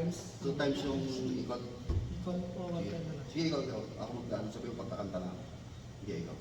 times? 2 times yung ikot. Ikot o 1 Sige, time na lang? sige ikaw. Ako magdaan. Sabi ko pagkakanta na. Sige, ikaw.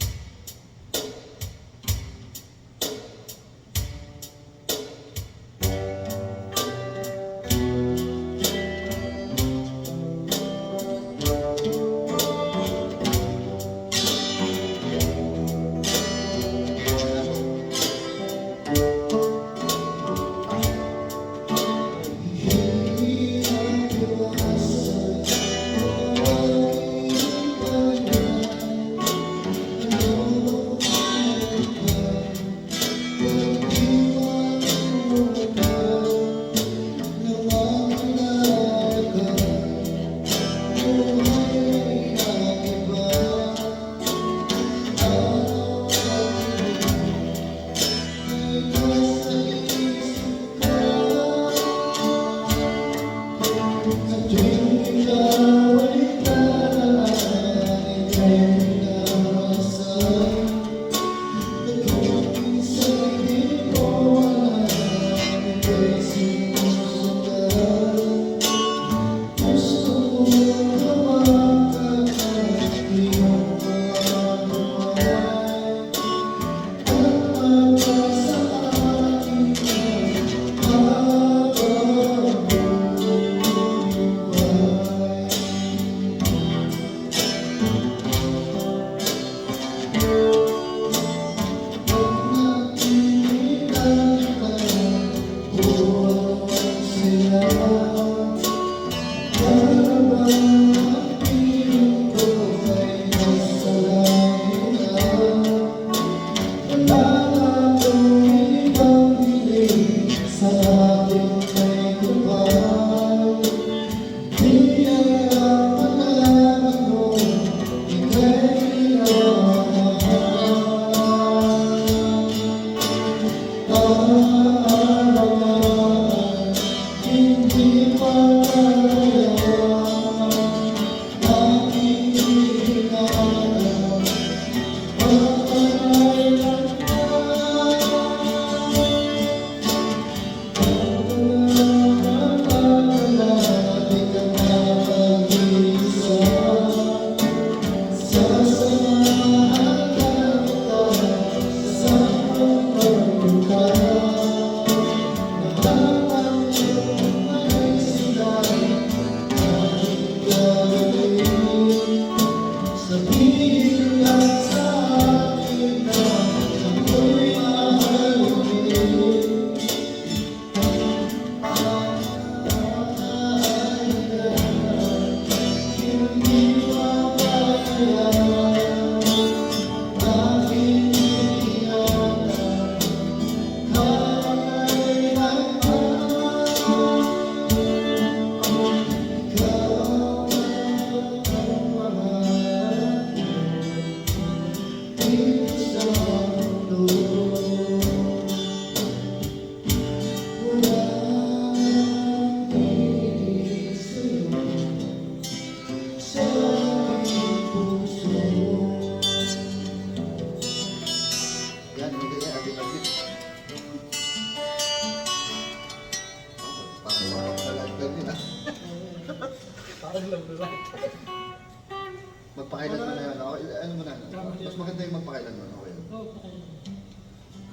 Magpakailan mo na yan. Okay, ano mo na? Mas maganda yung magpakailan mo. Okay. Oo, pakailan.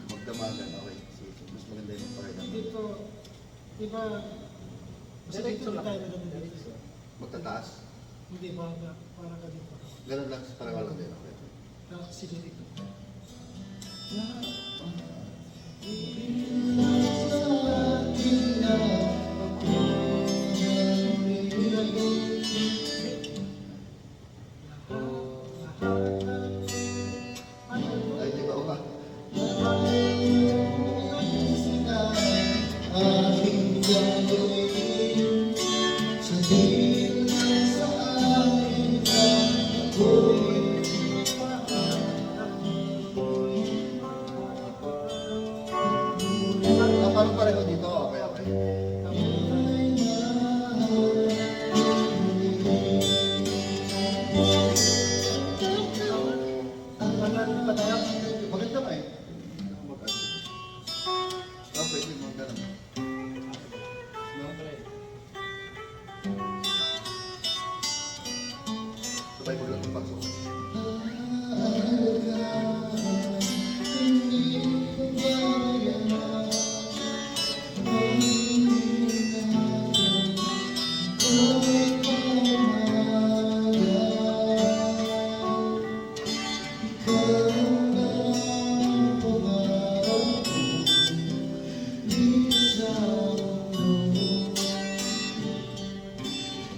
Magdamagan. Okay. Sige. Mas maganda yung magpakailan mo. Dito, di ba, kasi dito na tayo naganda dito. Magtataas? Hindi ba, parang ka dito. Ganun lang. Parang lang din. Okay. Sige dito. Ay, di ba ba? Sa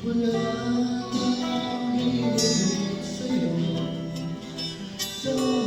Wala nang hilig sa'yo.